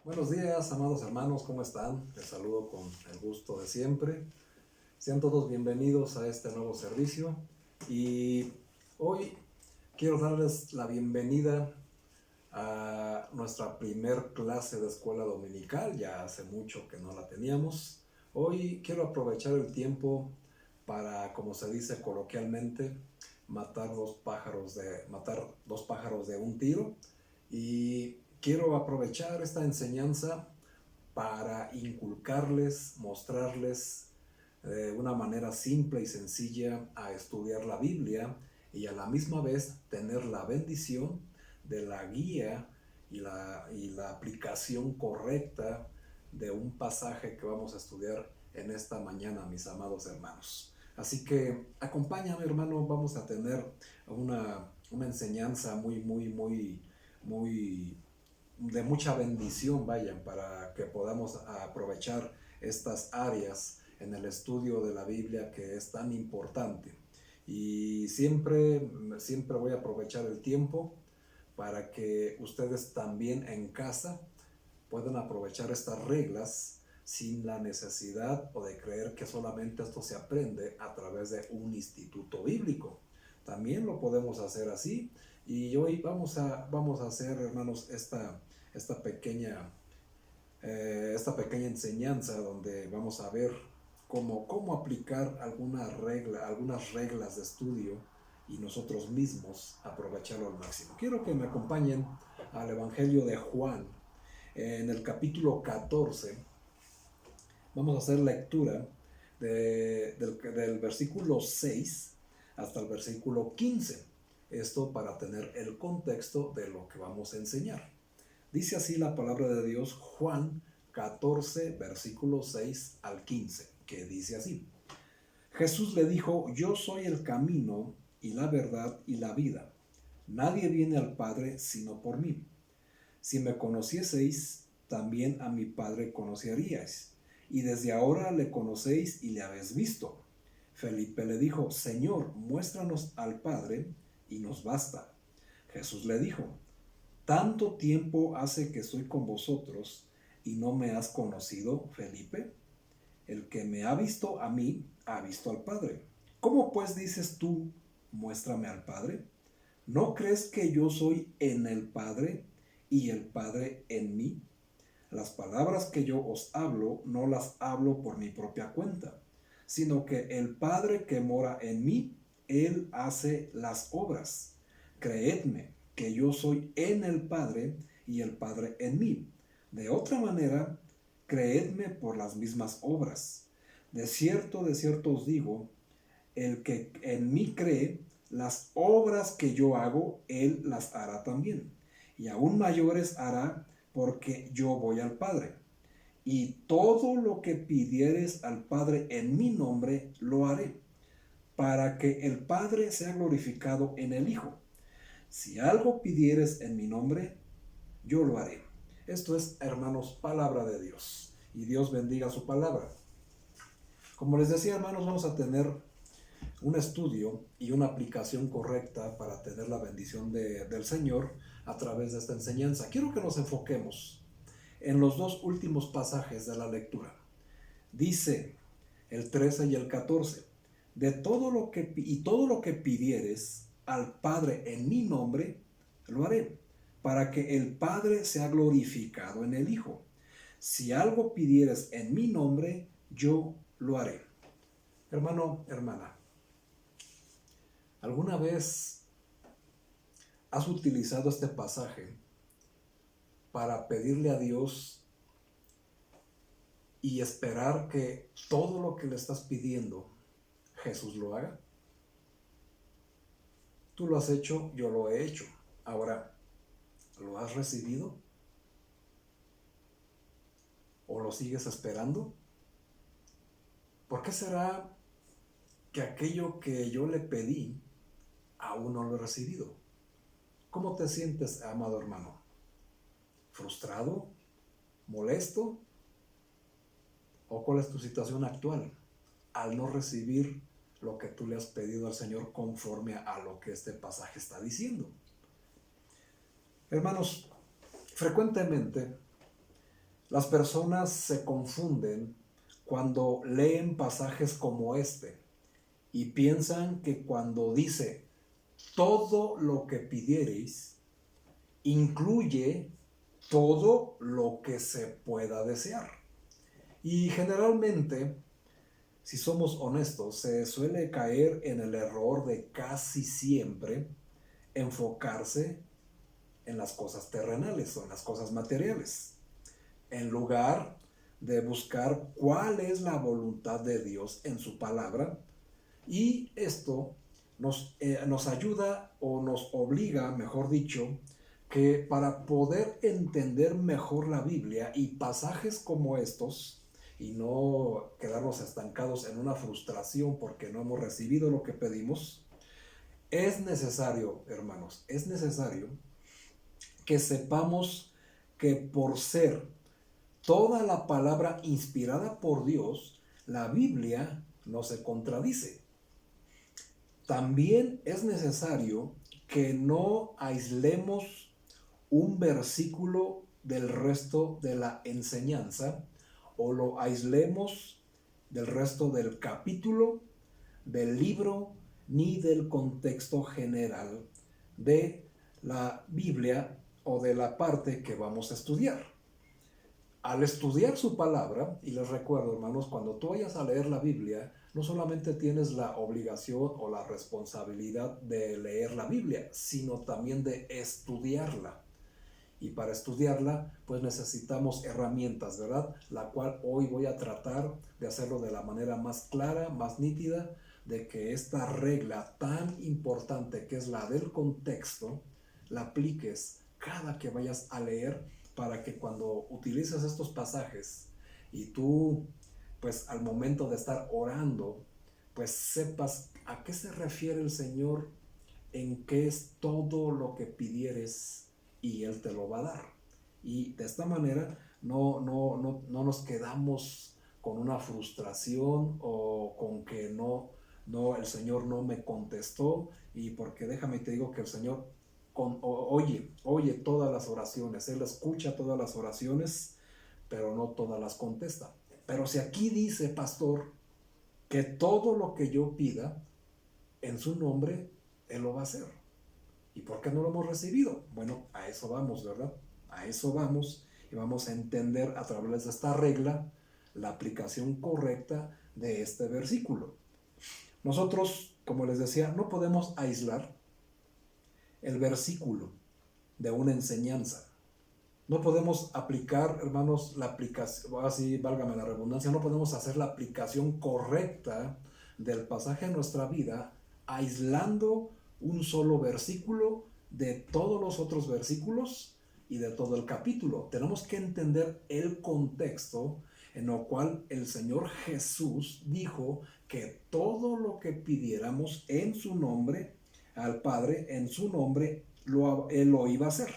Buenos días, amados hermanos, ¿cómo están? Les saludo con el gusto de siempre. Sean todos bienvenidos a este nuevo servicio y hoy quiero darles la bienvenida a nuestra primer clase de escuela dominical. Ya hace mucho que no la teníamos. Hoy quiero aprovechar el tiempo para, como se dice coloquialmente, matar dos pájaros de un tiro, y quiero aprovechar esta enseñanza para inculcarles, mostrarles de una manera simple y sencilla a estudiar la Biblia, y a la misma vez tener la bendición de la guía y la aplicación correcta de un pasaje que vamos a estudiar en esta mañana, mis amados hermanos. Así que acompáñame, hermano, vamos a tener una enseñanza muy de mucha bendición, vayan, para que podamos aprovechar estas áreas en el estudio de la Biblia que es tan importante. Y siempre voy a aprovechar el tiempo para que ustedes también en casa puedan aprovechar estas reglas sin la necesidad o de creer que solamente esto se aprende a través de un instituto bíblico. También lo podemos hacer así, y hoy vamos a hacer, hermanos, esta pequeña, esta pequeña enseñanza donde vamos a ver cómo aplicar algunas reglas de estudio y nosotros mismos aprovecharlo al máximo. Quiero que me acompañen al Evangelio de Juan, en el capítulo 14. Vamos a hacer lectura del versículo 6 hasta el versículo 15. Esto para tener el contexto de lo que vamos a enseñar. Dice así la palabra de Dios, Juan 14, versículo 6 al 15, que dice así: Jesús le dijo: yo soy el camino y la verdad y la vida. Nadie viene al Padre sino por mí. Si me conocieseis, también a mi Padre conoceríais, y desde ahora le conocéis y le habéis visto. Felipe le dijo: Señor, muéstranos al Padre, y nos basta. Jesús le dijo: ¿tanto tiempo hace que estoy con vosotros, y no me has conocido, Felipe? El que me ha visto a mí, ha visto al Padre. ¿Cómo pues dices tú, muéstrame al Padre? ¿No crees que yo soy en el Padre y el Padre en mí? Las palabras que yo os hablo no las hablo por mi propia cuenta, sino que el Padre que mora en mí, Él hace las obras. Creedme que yo soy en el Padre y el Padre en mí. De otra manera, creedme por las mismas obras. De cierto os digo, el que en mí cree, las obras que yo hago, él las hará también. Y aún mayores hará, porque yo voy al Padre. Y todo lo que pidieres al Padre en mi nombre, lo haré, para que el Padre sea glorificado en el Hijo. Si algo pidieres en mi nombre, yo lo haré. Esto es, hermanos, palabra de Dios. Y Dios bendiga su palabra. Como les decía, hermanos, vamos a tener un estudio y una aplicación correcta para tener la bendición del Señor a través de esta enseñanza. Quiero que nos enfoquemos en los dos últimos pasajes de la lectura. Dice el 13 y el 14: todo lo que pidieres al Padre en mi nombre, lo haré, para que el Padre sea glorificado en el Hijo. Si algo pidieres en mi nombre, yo lo haré. Hermano, hermana, ¿alguna vez has utilizado este pasaje para pedirle a Dios y esperar que todo lo que le estás pidiendo Jesús lo haga? Tú lo has hecho, yo lo he hecho. Ahora, ¿lo has recibido? ¿O lo sigues esperando? ¿Por qué será que aquello que yo le pedí aún no lo he recibido? ¿Cómo te sientes, amado hermano? ¿Frustrado? ¿Molesto? ¿O cuál es tu situación actual al no recibir lo que tú le has pedido al Señor conforme a lo que este pasaje está diciendo? Hermanos, frecuentemente Las personas se confunden cuando leen pasajes como este y piensan que cuando dice todo lo que pidiereis, incluye todo lo que se pueda desear. Y generalmente, si somos honestos, se suele caer en el error de casi siempre enfocarse en las cosas terrenales o en las cosas materiales, en lugar de buscar cuál es la voluntad de Dios en su palabra. Y esto nos ayuda o nos obliga, mejor dicho, que para poder entender mejor la Biblia y pasajes como estos, y no quedarnos estancados en una frustración porque no hemos recibido lo que pedimos, es necesario, hermanos, es necesario que sepamos que por ser toda la palabra inspirada por Dios, la Biblia no se contradice. También es necesario que no aislemos un versículo del resto de la enseñanza o lo aislemos del resto del capítulo, del libro, ni del contexto general de la Biblia o de la parte que vamos a estudiar. Al estudiar su palabra, y les recuerdo, hermanos, cuando tú vayas a leer la Biblia, no solamente tienes la obligación o la responsabilidad de leer la Biblia, sino también de estudiarla. Y para estudiarla, pues necesitamos herramientas, ¿verdad? La cual hoy voy a tratar de hacerlo de la manera más clara, más nítida, de que esta regla tan importante que es la del contexto, la apliques cada que vayas a leer, para que cuando utilices estos pasajes y tú, pues al momento de estar orando, pues sepas a qué se refiere el Señor, en qué es todo lo que pidieres y Él te lo va a dar. Y de esta manera no nos quedamos con una frustración o con que el Señor no me contestó, y porque déjame te digo que el Señor oye todas las oraciones, Él escucha todas las oraciones, pero no todas las contesta. Pero si aquí dice, pastor, que todo lo que yo pida en su nombre, Él lo va a hacer. ¿Y por qué no lo hemos recibido? Bueno, a eso vamos, ¿verdad? A eso vamos, y vamos a entender a través de esta regla la aplicación correcta de este versículo. Nosotros, como les decía, no podemos aislar el versículo de una enseñanza. No podemos aplicar, hermanos, la aplicación, así válgame la redundancia, no podemos hacer la aplicación correcta del pasaje en nuestra vida aislando un solo versículo de todos los otros versículos y de todo el capítulo. Tenemos que entender el contexto en el cual el Señor Jesús dijo que todo lo que pidiéramos en su nombre al Padre, en su nombre, Él lo iba a hacer.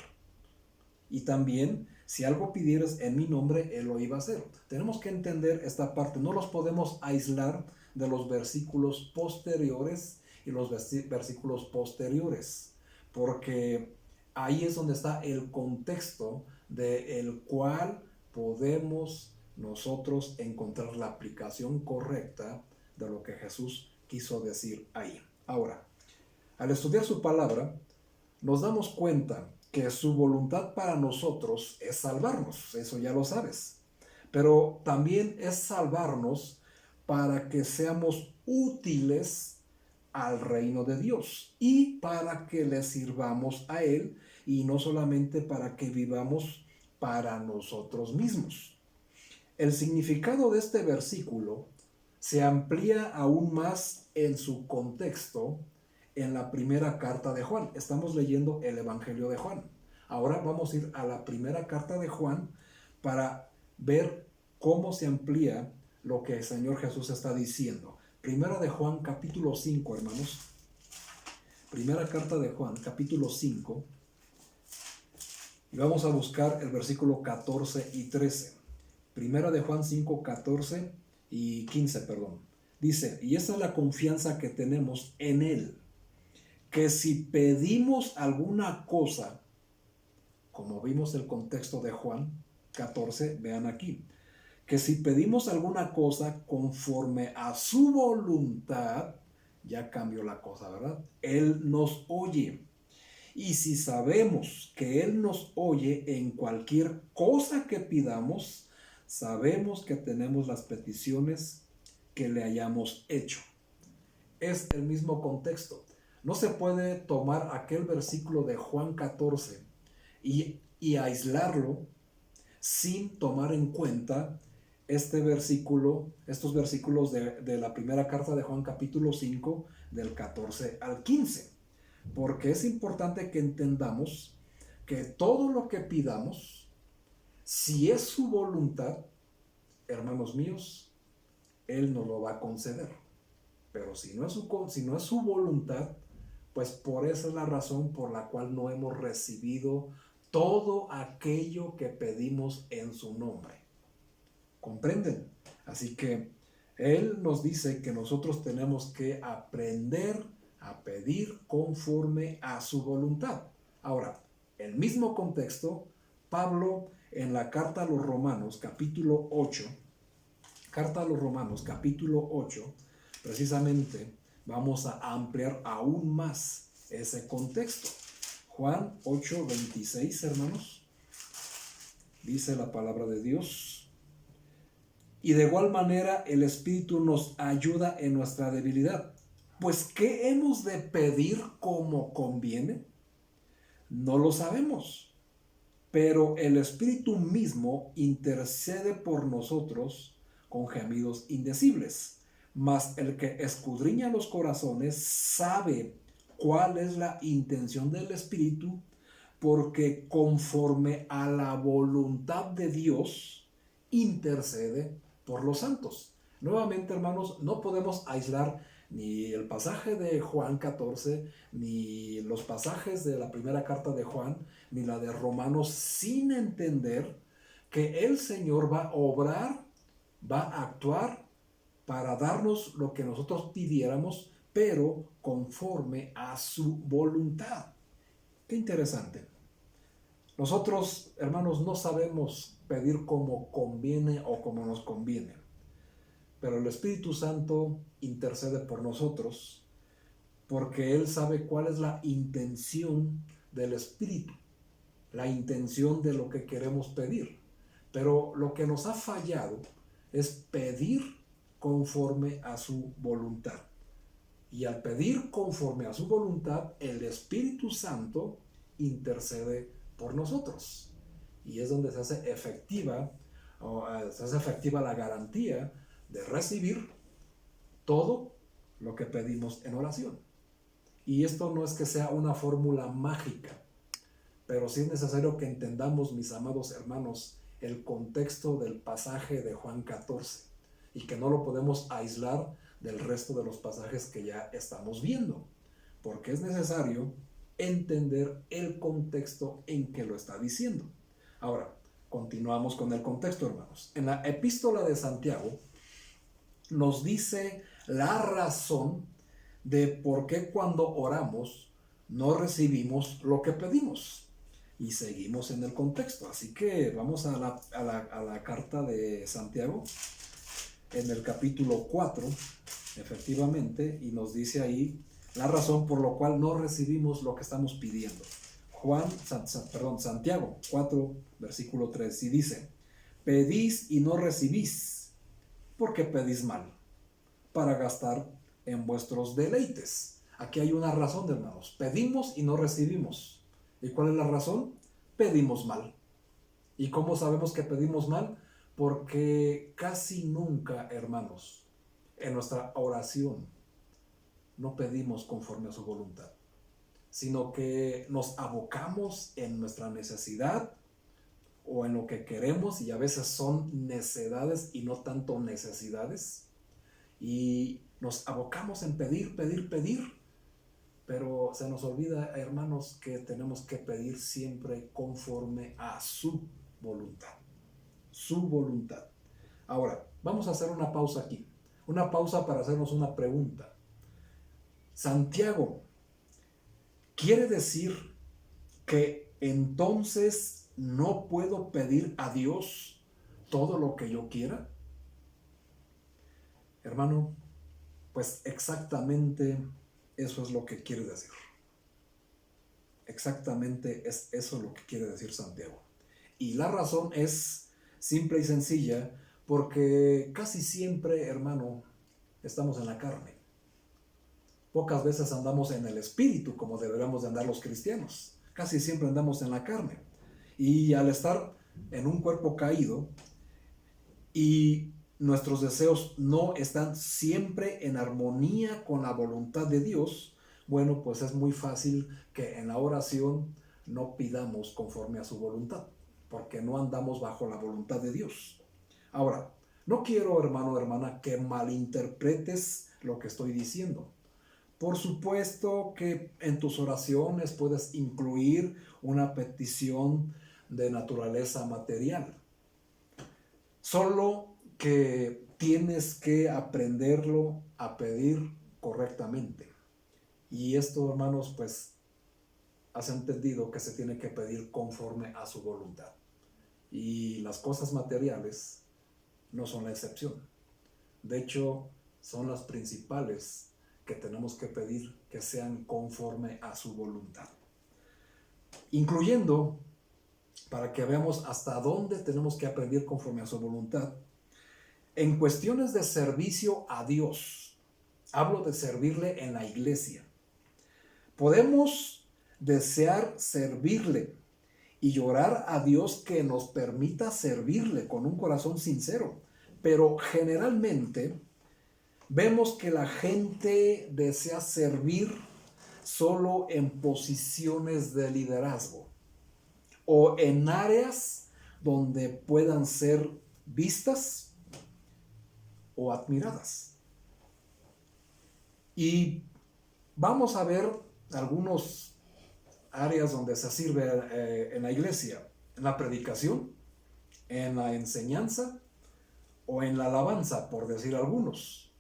Y también, si algo pidieras en mi nombre, Él lo iba a hacer. Tenemos que entender esta parte. No los podemos aislar de los versículos posteriores y los versículos posteriores, porque ahí es donde está el contexto del cual podemos nosotros encontrar la aplicación correcta de lo que Jesús quiso decir ahí. Ahora, al estudiar su palabra, nos damos cuenta que su voluntad para nosotros es salvarnos, eso ya lo sabes, pero también es salvarnos para que seamos útiles al reino de Dios y para que le sirvamos a Él, y no solamente para que vivamos para nosotros mismos. El significado de este versículo se amplía aún más en su contexto en la primera carta de Juan. Estamos leyendo el Evangelio de Juan. Ahora vamos a ir a la primera carta de Juan para ver cómo se amplía lo que el Señor Jesús está diciendo. Primera de Juan, capítulo 5, hermanos. Primera carta de Juan, capítulo 5. Y vamos a buscar el versículo 14 y 13. Primera de Juan 5, 14 y 15, perdón. Dice, y esta es la confianza que tenemos en Él, que si pedimos alguna cosa, como vimos el contexto de Juan, 14, vean aquí, que si pedimos alguna cosa conforme a su voluntad, ya cambió la cosa, ¿verdad? Él nos oye. Y si sabemos que Él nos oye en cualquier cosa que pidamos, sabemos que tenemos las peticiones que le hayamos hecho. Es el mismo contexto. No se puede tomar aquel versículo de Juan 14 y aislarlo sin tomar en cuenta este versículo, estos versículos de la primera carta de Juan capítulo 5, del 14 al 15. Porque es importante que entendamos que todo lo que pidamos, si es su voluntad, hermanos míos, Él nos lo va a conceder. Pero si no es su voluntad, pues por esa es la razón por la cual no hemos recibido todo aquello que pedimos en su nombre. ¿Comprenden? Así que Él nos dice que nosotros tenemos que aprender a pedir conforme a su voluntad. Ahora, el mismo contexto, Pablo en la carta a los Romanos, capítulo 8, precisamente vamos a ampliar aún más ese contexto. Juan 8:26, hermanos, dice la palabra de Dios. Y de igual manera el Espíritu nos ayuda en nuestra debilidad. Pues, ¿qué hemos de pedir como conviene? No lo sabemos, pero el Espíritu mismo intercede por nosotros con gemidos indecibles. Mas el que escudriña los corazones sabe cuál es la intención del Espíritu, porque conforme a la voluntad de Dios intercede por los santos. Nuevamente, hermanos, no podemos aislar ni el pasaje de Juan 14, ni los pasajes de la primera carta de Juan, ni la de Romanos, sin entender que el Señor va a obrar, va a actuar para darnos lo que nosotros pidiéramos, pero conforme a su voluntad. Qué interesante. Nosotros, hermanos, no sabemos pedir como conviene o como nos conviene, pero el Espíritu Santo intercede por nosotros porque Él sabe cuál es la intención del Espíritu, la intención de lo que queremos pedir. Pero lo que nos ha fallado es pedir conforme a su voluntad. Y al pedir conforme a su voluntad, el Espíritu Santo intercede por nosotros. Y es donde se hace efectiva la garantía de recibir todo lo que pedimos en oración. Y esto no es que sea una fórmula mágica, pero sí es necesario que entendamos, mis amados hermanos, el contexto del pasaje de Juan 14 y que no lo podemos aislar del resto de los pasajes que ya estamos viendo, porque es necesario entender el contexto en que lo está diciendo. Ahora, continuamos con el contexto, hermanos. En la epístola de Santiago nos dice la razón de por qué cuando oramos no recibimos lo que pedimos. Y seguimos en el contexto. Así que vamos a la carta de Santiago, en el capítulo 4, efectivamente, y nos dice ahí la razón por la cual no recibimos lo que estamos pidiendo. Santiago 4, versículo 3, y dice: pedís y no recibís, porque pedís mal, para gastar en vuestros deleites. Aquí hay una razón, hermanos. Pedimos y no recibimos. ¿Y cuál es la razón? Pedimos mal. ¿Y cómo sabemos que pedimos mal? Porque casi nunca, hermanos, en nuestra oración no pedimos conforme a su voluntad, sino que nos abocamos en nuestra necesidad o en lo que queremos, y a veces son necedades y no tanto necesidades, y nos abocamos en pedir, pero se nos olvida, hermanos, que tenemos que pedir siempre conforme a su voluntad. Su voluntad. Ahora, vamos a hacer una pausa aquí. Una pausa para hacernos una pregunta. Santiago, ¿quiere decir que entonces ¿no puedo pedir a Dios todo lo que yo quiera? Hermano, pues exactamente eso es lo que quiere decir. Exactamente es eso lo que quiere decir Santiago. Y la razón es simple y sencilla, porque casi siempre, hermano, estamos en la carne. Pocas veces andamos en el espíritu como deberíamos de andar los cristianos. Casi siempre andamos en la carne. Y al estar en un cuerpo caído y nuestros deseos no están siempre en armonía con la voluntad de Dios, bueno, pues es muy fácil que en la oración no pidamos conforme a su voluntad, porque no andamos bajo la voluntad de Dios. Ahora, no quiero, hermano o hermana, que malinterpretes lo que estoy diciendo. Por supuesto que en tus oraciones puedes incluir una petición de naturaleza material. Solo que tienes que aprenderlo a pedir correctamente. Y esto, hermanos, pues has entendido que se tiene que pedir conforme a su voluntad. Y las cosas materiales no son la excepción. De hecho, son las principales que tenemos que pedir que sean conforme a su voluntad. Incluyendo, para que veamos hasta dónde tenemos que aprender conforme a su voluntad, en cuestiones de servicio a Dios. Hablo de servirle en la iglesia. Podemos desear servirle y llorar a Dios que nos permita servirle con un corazón sincero. Pero generalmente vemos que la gente desea servir solo en posiciones de liderazgo o en áreas donde puedan ser vistas o admiradas. Y vamos a ver algunas áreas donde se sirve en la iglesia: en la predicación, en la enseñanza o en la alabanza, por decir algunos.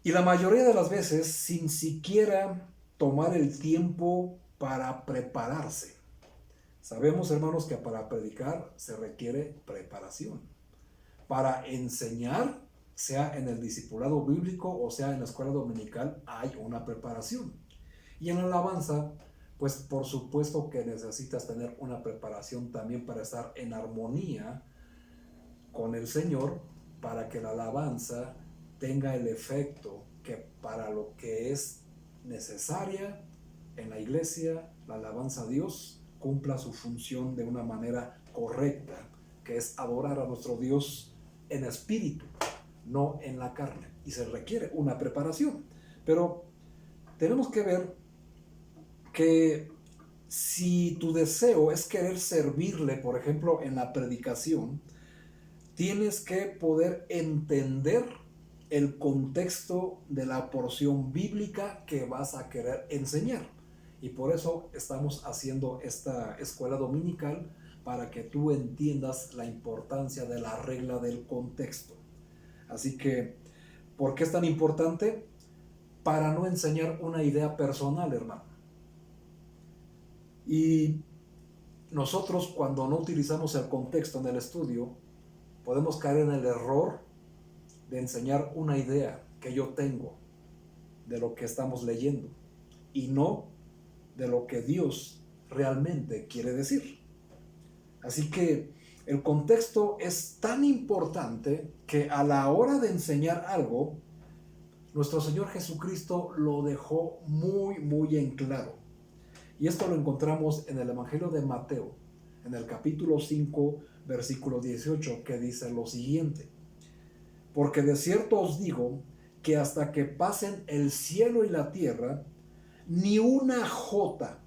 Y la mayoría de las veces sin siquiera tomar el tiempo para prepararse. Sabemos, hermanos, que para predicar se requiere preparación. Para enseñar, sea en el discipulado bíblico o sea en la escuela dominical, hay una preparación. Y en la alabanza, pues por supuesto que necesitas tener una preparación también para estar en armonía con el Señor, para que la alabanza tenga el efecto que para lo que es necesaria en la iglesia, la alabanza a Dios cumpla su función de una manera correcta, que es adorar a nuestro Dios en espíritu, no en la carne. Y se requiere una preparación. Pero tenemos que ver que si tu deseo es querer servirle, por ejemplo, en la predicación, tienes que poder entender el contexto de la porción bíblica que vas a querer enseñar. Y por eso estamos haciendo esta escuela dominical, para que tú entiendas la importancia de la regla del contexto. Así que, ¿por qué es tan importante? Para no enseñar una idea personal, hermano. Y nosotros, cuando no utilizamos el contexto en el estudio, podemos caer en el error de enseñar una idea que yo tengo de lo que estamos leyendo y no de lo que Dios realmente quiere decir. Así que el contexto es tan importante que a la hora de enseñar algo, nuestro Señor Jesucristo lo dejó muy en claro. Y esto lo encontramos en el Evangelio de Mateo, en el capítulo 5, versículo 18, que dice lo siguiente: porque de cierto os digo que hasta que pasen el cielo y la tierra, ni una jota,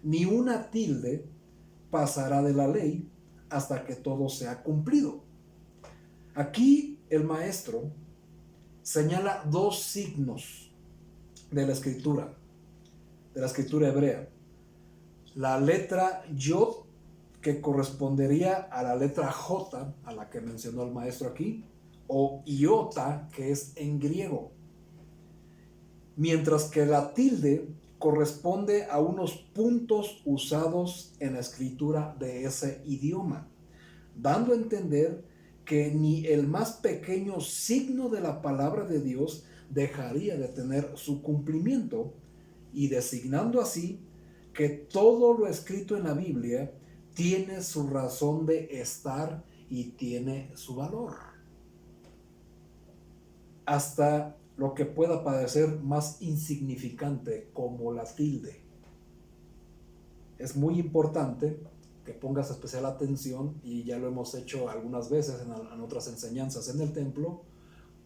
ni una tilde pasará de la ley hasta que todo sea cumplido. Aquí el maestro señala dos signos de la escritura hebrea. La letra Yod, que correspondería a la letra J, a la que mencionó el maestro aquí, o iota, que es en griego. Mientras que la tilde corresponde a unos puntos usados en la escritura de ese idioma, dando a entender que ni el más pequeño signo de la palabra de Dios dejaría de tener su cumplimiento, y designando así que todo lo escrito en la Biblia tiene su razón de estar y tiene su valor. Hasta lo que pueda parecer más insignificante, como la tilde. Es muy importante que pongas especial atención, y ya lo hemos hecho algunas veces en otras enseñanzas en el templo,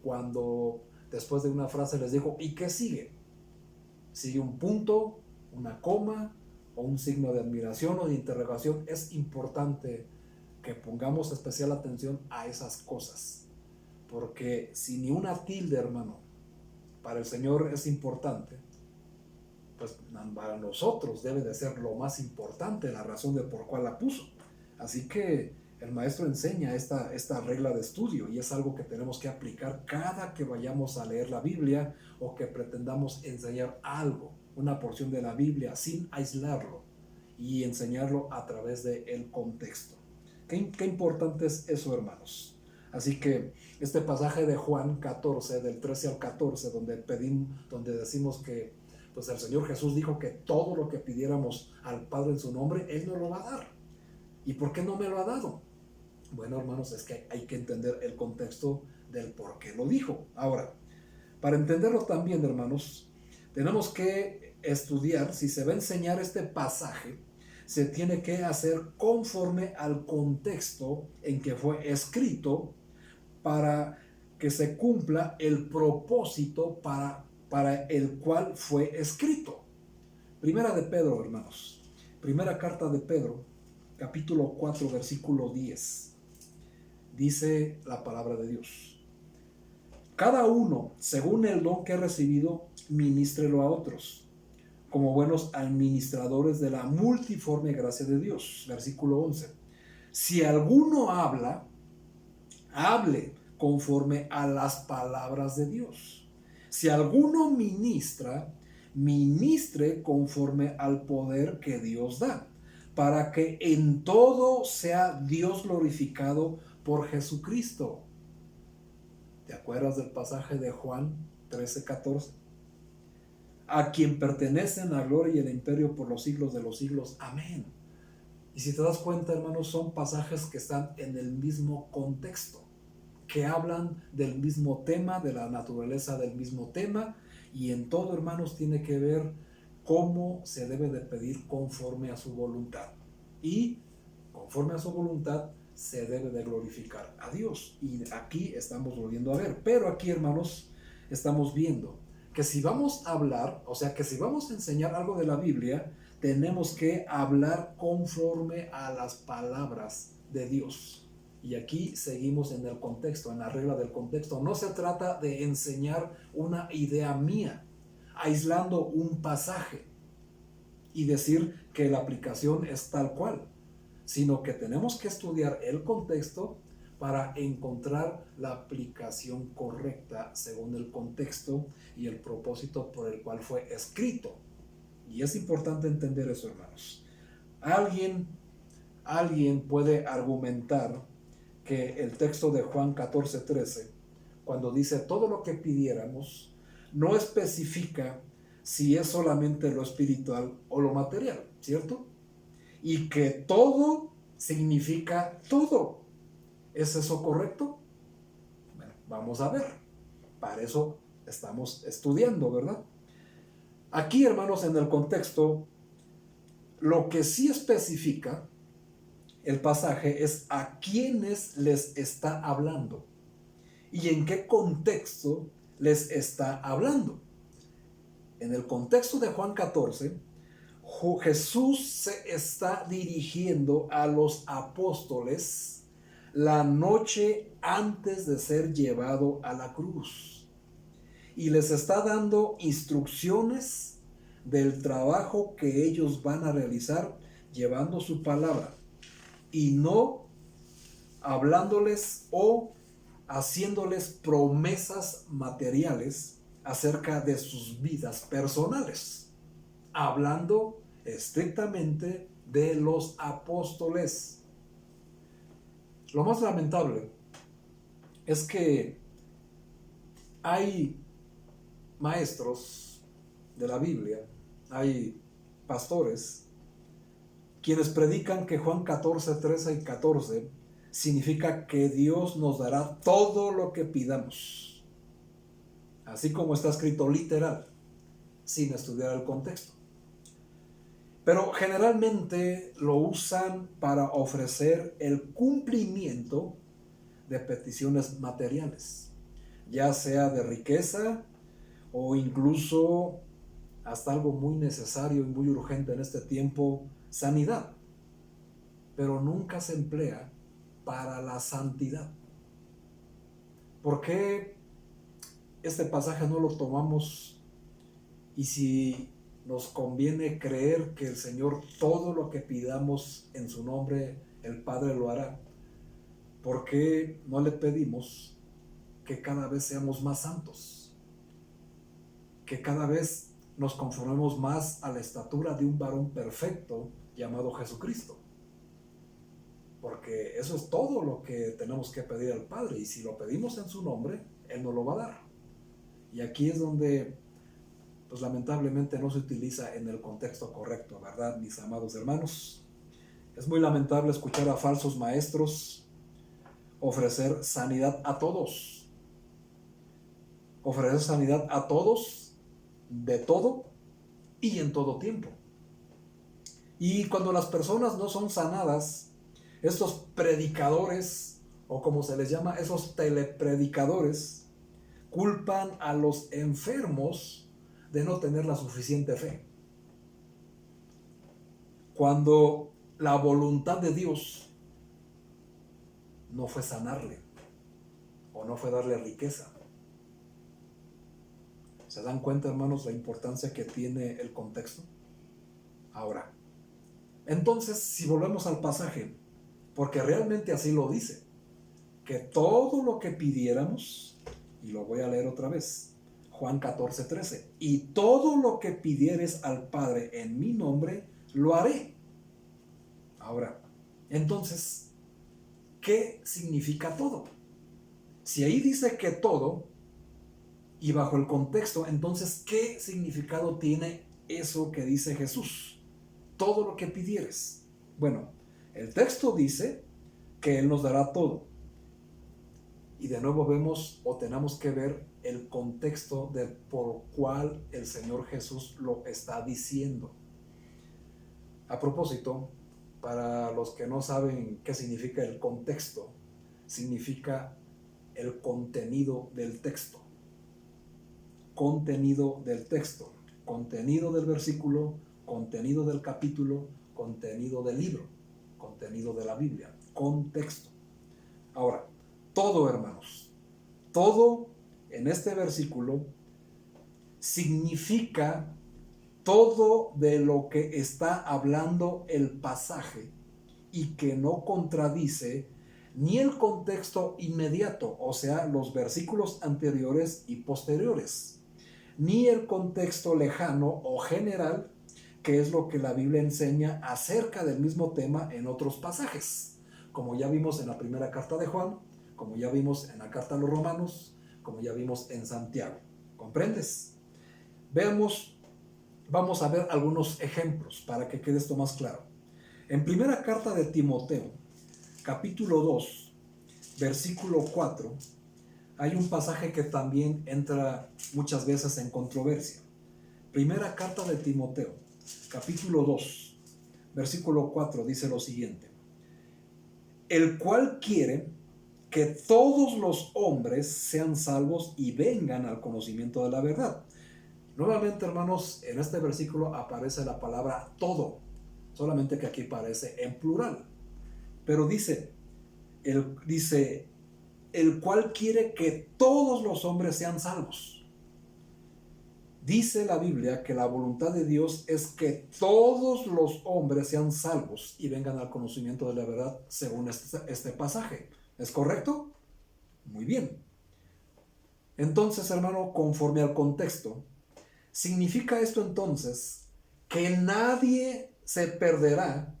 cuando después de una frase les digo, ¿y qué sigue? Sigue un punto, una coma o un signo de admiración o de interrogación. Es importante que pongamos especial atención a esas cosas, porque si ni una tilde, hermano, para el Señor es importante, pues para nosotros debe de ser lo más importante, la razón de por cuál la puso. Así que el maestro enseña esta regla de estudio, y es algo que tenemos que aplicar cada que vayamos a leer la Biblia o que pretendamos enseñar algo, una porción de la Biblia, sin aislarlo y enseñarlo a través del contexto. ¿Qué importante es eso, hermanos? Así que este pasaje de Juan 14, del 13 al 14, donde decimos que pues el Señor Jesús dijo que todo lo que pidiéramos al Padre en su nombre, Él nos lo va a dar. ¿Y por qué no me lo ha dado? Bueno, hermanos, es que hay que entender el contexto del por qué lo dijo. Ahora, para entenderlo también, hermanos, tenemos que estudiar, si se va a enseñar este pasaje, se tiene que hacer conforme al contexto en que fue escrito, para que se cumpla el propósito para el cual fue escrito. Primera de Pedro, hermanos. Primera carta de Pedro, capítulo 4, versículo 10. Dice la palabra de Dios: cada uno, según el don que ha recibido, ministrelo a otros, como buenos administradores de la multiforme gracia de Dios. Versículo 11. Si alguno habla, hable conforme a las palabras de Dios. Si alguno ministra, ministre conforme al poder que Dios da, para que en todo sea Dios glorificado por Jesucristo. ¿Te acuerdas del pasaje de Juan 13:14? A quien pertenecen la gloria y el imperio por los siglos de los siglos. Amén. Y si te das cuenta, hermanos, son pasajes que están en el mismo contexto, que hablan del mismo tema, de la naturaleza del mismo tema, y en todo, hermanos, tiene que ver cómo se debe de pedir conforme a su voluntad. Y conforme a su voluntad se debe de glorificar a Dios. Y aquí estamos volviendo a ver. Pero aquí, hermanos, estamos viendo que si vamos a hablar, o sea, que si vamos a enseñar algo de la Biblia, tenemos que hablar conforme a las palabras de Dios. Y aquí seguimos en el contexto, en la regla del contexto. No se trata de enseñar una idea mía, aislando un pasaje y decir que la aplicación es tal cual, sino que tenemos que estudiar el contexto para encontrar la aplicación correcta según el contexto y el propósito por el cual fue escrito. Y es importante entender eso, hermanos. Alguien puede argumentar que el texto de Juan 14:13, cuando dice todo lo que pidiéramos, no especifica si es solamente lo espiritual o lo material, ¿cierto? Y que todo significa todo. ¿Es eso correcto? Bueno, vamos a ver. Para eso estamos estudiando, ¿verdad? Aquí, hermanos, en el contexto, lo que sí especifica el pasaje es a quiénes les está hablando y en qué contexto les está hablando. En el contexto de Juan 14, Jesús se está dirigiendo a los apóstoles la noche antes de ser llevado a la cruz, y les está dando instrucciones del trabajo que ellos van a realizar llevando su palabra, y no hablándoles o haciéndoles promesas materiales acerca de sus vidas personales. hablando estrictamente de los apóstoles. Lo más lamentable es que hay maestros de la Biblia, hay pastores, quienes predican que Juan 14, 13 y 14 significa que Dios nos dará todo lo que pidamos, así como está escrito literal, sin estudiar el contexto. Pero generalmente lo usan para ofrecer el cumplimiento de peticiones materiales, ya sea de riqueza o incluso hasta algo muy necesario y muy urgente en este tiempo, sanidad. Pero nunca se emplea para la santidad. ¿Por qué este pasaje no lo tomamos? Y si nos conviene creer que el Señor todo lo que pidamos en su nombre, el Padre lo hará, ¿por qué no le pedimos que cada vez seamos más santos? Que cada vez nos conformemos más a la estatura de un varón perfecto llamado Jesucristo. Porque eso es todo lo que tenemos que pedir al Padre, y si lo pedimos en su nombre, Él nos lo va a dar. Y aquí es donde pues lamentablemente no se utiliza en el contexto correcto, ¿verdad, mis amados hermanos? Es muy lamentable escuchar a falsos maestros ofrecer sanidad a todos. Ofrecer sanidad a todos, de todo y en todo tiempo. Y cuando las personas no son sanadas, estos predicadores, o como se les llama, esos telepredicadores, culpan a los enfermos de no tener la suficiente fe. Cuando la voluntad de Dios no fue sanarle, o no fue darle riqueza. ¿Se dan cuenta, hermanos, la importancia que tiene el contexto? Ahora, entonces, si volvemos al pasaje, porque realmente así lo dice, que todo lo que pidiéramos, y lo voy a leer otra vez, Juan 14, 13, y todo lo que pidieres al Padre en mi nombre, lo haré. Ahora, entonces, ¿qué significa todo? Si ahí dice que todo, y bajo el contexto, entonces, ¿qué significado tiene eso que dice Jesús? Todo lo que pidieres. Bueno, el texto dice que Él nos dará todo. Y de nuevo vemos o tenemos que ver el contexto de por cuál el Señor Jesús lo está diciendo. A propósito, para los que no saben qué significa el contexto, significa el contenido del texto. Contenido del texto, contenido del versículo, contenido del capítulo, contenido del libro, contenido de la Biblia, contexto. Ahora, todo, hermanos, todo en este versículo significa todo de lo que está hablando el pasaje y que no contradice ni el contexto inmediato, o sea, los versículos anteriores y posteriores, ni el contexto lejano o general, que es lo que la Biblia enseña acerca del mismo tema en otros pasajes, como ya vimos en la primera carta de Juan, como ya vimos en la carta a los Romanos, como ya vimos en Santiago. ¿Comprendes? Vamos a ver algunos ejemplos para que quede esto más claro. En primera carta de Timoteo, capítulo 2, versículo 4, hay un pasaje que también entra muchas veces en controversia. Primera carta de Timoteo, capítulo 2, versículo 4, dice lo siguiente: el cual quiere que todos los hombres sean salvos y vengan al conocimiento de la verdad. Nuevamente, hermanos, en este versículo aparece la palabra todo, solamente que aquí aparece en plural. Pero dice, el cual quiere que todos los hombres sean salvos. Dice la Biblia que la voluntad de Dios es que todos los hombres sean salvos y vengan al conocimiento de la verdad, según este pasaje. ¿Es correcto? Muy bien. Entonces, hermano, conforme al contexto, ¿significa esto entonces que nadie se perderá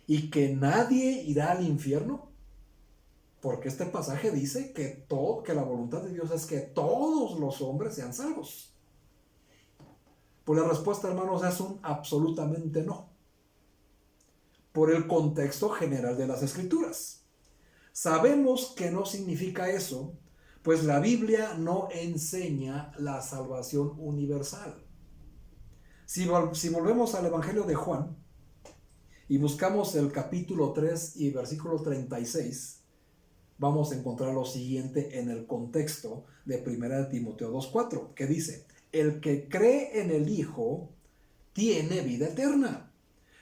y que nadie irá al infierno? Porque este pasaje dice que la voluntad de Dios es que todos los hombres sean salvos. Pues la respuesta, hermanos, es un absolutamente no. Por el contexto general de las Escrituras. Sabemos que no significa eso, pues la Biblia no enseña la salvación universal. Si volvemos al Evangelio de Juan y buscamos el capítulo 3 y versículo 36, vamos a encontrar lo siguiente en el contexto de 1 Timoteo 2:4, que dice: el que cree en el Hijo tiene vida eterna,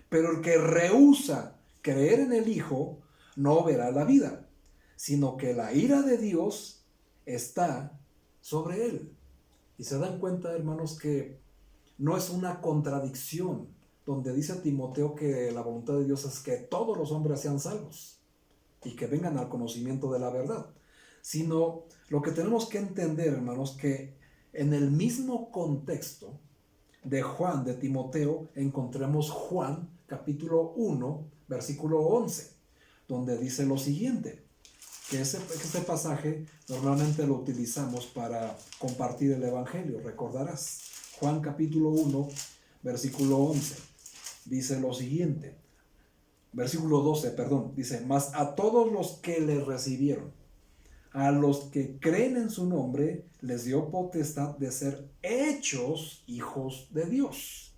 pero el que rehúsa creer en el Hijo no verá la vida, sino que la ira de Dios está sobre él. Y se dan cuenta, hermanos, que no es una contradicción donde dice a Timoteo que la voluntad de Dios es que todos los hombres sean salvos y que vengan al conocimiento de la verdad, sino lo que tenemos que entender, hermanos, que en el mismo contexto de Juan, de Timoteo, encontremos Juan capítulo 1, versículo 11, donde dice lo siguiente, que este pasaje normalmente lo utilizamos para compartir el Evangelio, recordarás. Juan capítulo 1, versículo 11, dice lo siguiente, versículo 12, perdón, dice: mas a todos los que le recibieron, a los que creen en su nombre, les dio potestad de ser hechos hijos de Dios.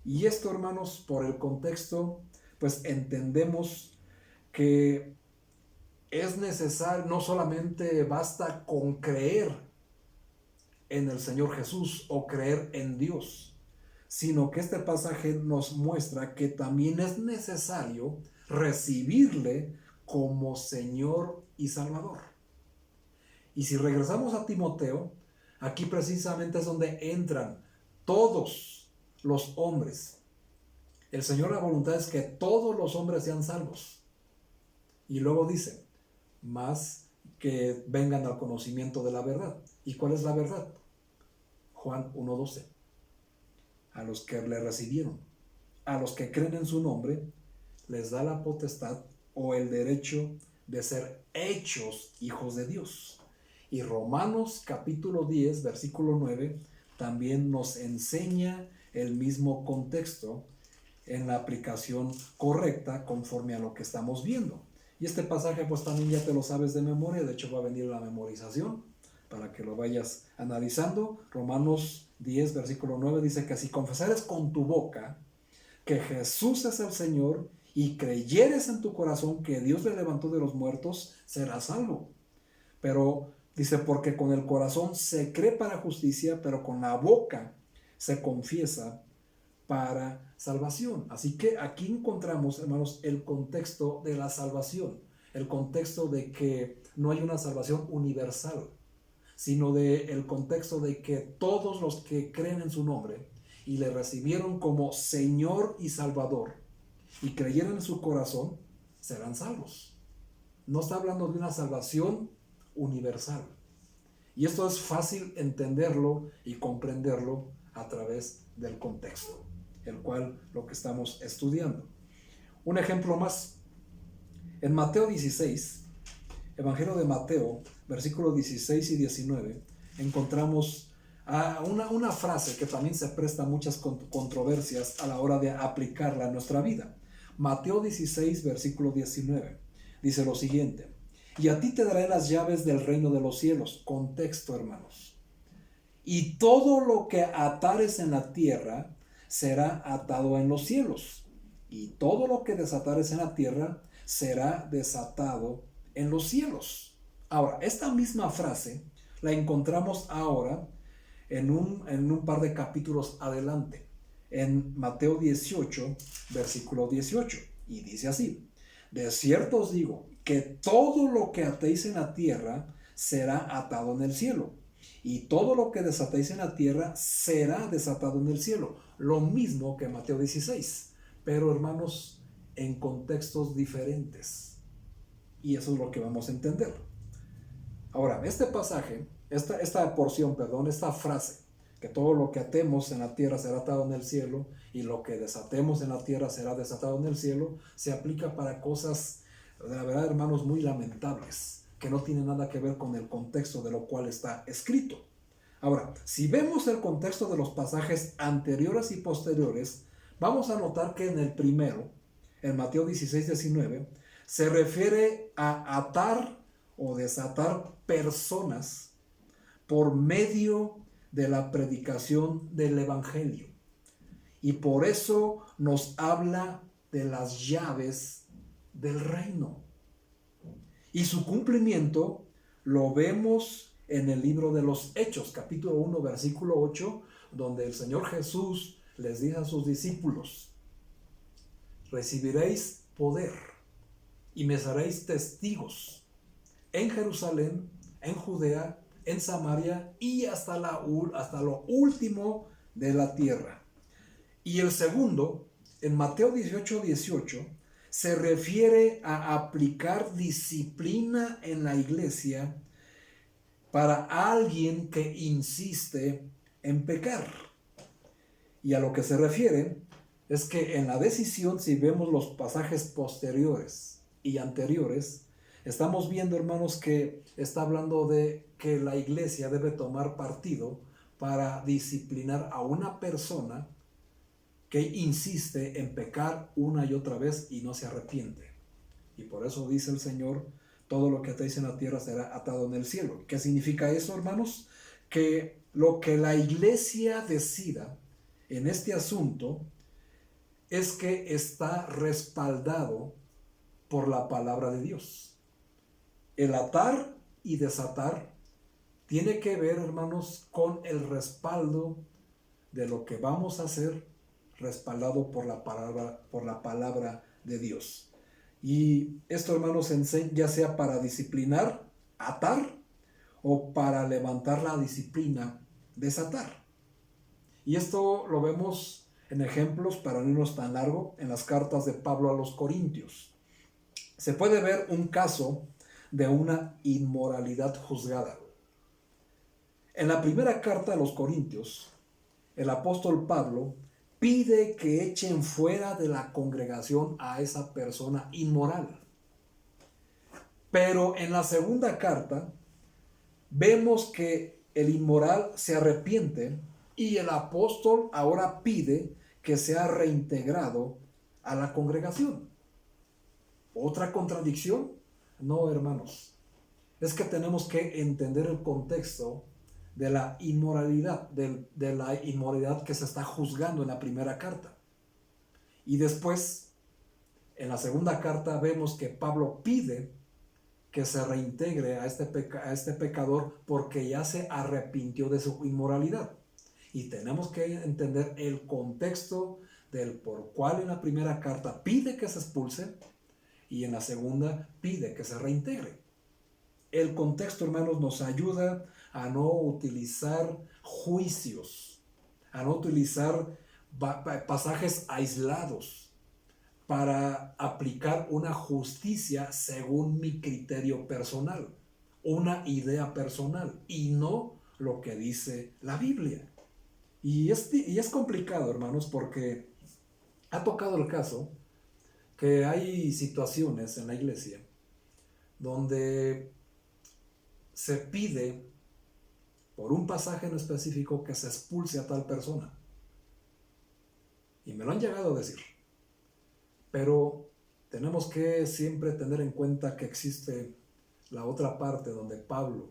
Y esto, hermanos, por el contexto, pues entendemos que es necesario, no solamente basta con creer en el Señor Jesús o creer en Dios, sino que este pasaje nos muestra que también es necesario recibirle como Señor y Salvador. Y si regresamos a Timoteo, aquí precisamente es donde entran todos los hombres. El Señor, la voluntad es que todos los hombres sean salvos. Y luego dice, más que vengan al conocimiento de la verdad. ¿Y cuál es la verdad? Juan 1:12. A los que le recibieron, a los que creen en su nombre, les da la potestad o el derecho de ser hechos hijos de Dios. Y Romanos capítulo 10, versículo 9, también nos enseña el mismo contexto en la aplicación correcta conforme a lo que estamos viendo. Y este pasaje pues también ya te lo sabes de memoria, de hecho va a venir la memorización para que lo vayas analizando. Romanos 10, versículo 9 dice que si confesares con tu boca que Jesús es el Señor y creyeres en tu corazón que Dios le levantó de los muertos, serás salvo. Pero dice, porque con el corazón se cree para justicia, pero con la boca se confiesa para salvación. Así que aquí encontramos, hermanos, el contexto de la salvación, el contexto de que no hay una salvación universal, sino el contexto de que todos los que creen en su nombre y le recibieron como Señor y Salvador y creyeron en su corazón, serán salvos. No está hablando de una salvación universal. Y esto es fácil entenderlo y comprenderlo a través del contexto, el cual lo que estamos estudiando. Un ejemplo más. En Mateo 16, Evangelio de Mateo, versículos 16 y 19, encontramos una frase que también se presta a muchas controversias a la hora de aplicarla en nuestra vida. Mateo 16, versículo 19, dice lo siguiente: y a ti te daré las llaves del reino de los cielos. Contexto, hermanos. Y todo lo que atares en la tierra será atado en los cielos, y todo lo que desatares en la tierra será desatado en los cielos. Ahora, esta misma frase la encontramos ahora en un par de capítulos adelante, en Mateo 18, versículo 18, y dice así: de cierto os digo que todo lo que atéis en la tierra será atado en el cielo, y todo lo que desatéis en la tierra será desatado en el cielo. Lo mismo que Mateo 16, pero hermanos, en contextos diferentes. Y eso es lo que vamos a entender. Ahora, este pasaje, esta porción, esta frase que todo lo que atemos en la tierra será atado en el cielo y lo que desatemos en la tierra será desatado en el cielo, se aplica para cosas, la verdad, hermanos, muy lamentables, que no tienen nada que ver con el contexto de lo cual está escrito. Ahora, si vemos el contexto de los pasajes anteriores y posteriores, vamos a notar que en el primero, en Mateo 16-19, se refiere a atar o desatar personas por medio de la predicación del Evangelio. Y por eso nos habla de las llaves del reino. Y su cumplimiento lo vemos en el libro de los Hechos, capítulo 1, versículo 8, donde el Señor Jesús les dice a sus discípulos: recibiréis poder y me seréis testigos en Jerusalén, en Judea, en Samaria y hasta lo último de la tierra. Y el segundo, en Mateo 18, se refiere a aplicar disciplina en la iglesia para alguien que insiste en pecar. Y a lo que se refiere es que en la decisión, si vemos los pasajes posteriores y anteriores, estamos viendo, hermanos, que está hablando de que la iglesia debe tomar partido para disciplinar a una persona que insiste en pecar una y otra vez y no se arrepiente. Y por eso dice el Señor: todo lo que atéis en la tierra será atado en el cielo. ¿Qué significa eso, hermanos? Que lo que la iglesia decida en este asunto es que está respaldado por la palabra de Dios. El atar y desatar tiene que ver, hermanos, con el respaldo de lo que vamos a hacer, respaldado por la palabra de Dios. Y esto, hermanos, ya sea para disciplinar, atar, o para levantar la disciplina, desatar. Y esto lo vemos en ejemplos, para no irnos tan largo, en las cartas de Pablo a los Corintios. Se puede ver un caso de una inmoralidad juzgada. En la primera carta a los Corintios, el apóstol Pablo pide que echen fuera de la congregación a esa persona inmoral. Pero en la segunda carta vemos que el inmoral se arrepiente y el apóstol ahora pide que sea reintegrado a la congregación. ¿Otra contradicción? No, hermanos. Es que tenemos que entender el contexto de la inmoralidad, de la inmoralidad que se está juzgando en la primera carta. Y después, en la segunda carta, vemos que Pablo pide que se reintegre a este pecador porque ya se arrepintió de su inmoralidad. Y tenemos que entender el contexto del por cual en la primera carta pide que se expulse y en la segunda pide que se reintegre. El contexto, hermanos, nos ayuda a no utilizar juicios, a no utilizar pasajes aislados para aplicar una justicia según mi criterio personal, una idea personal y no lo que dice la Biblia. Y es complicado, hermanos, porque ha tocado el caso que hay situaciones en la iglesia donde se pide por un pasaje en específico que se expulse a tal persona. Y me lo han llegado a decir. Pero tenemos que siempre tener en cuenta que existe la otra parte donde Pablo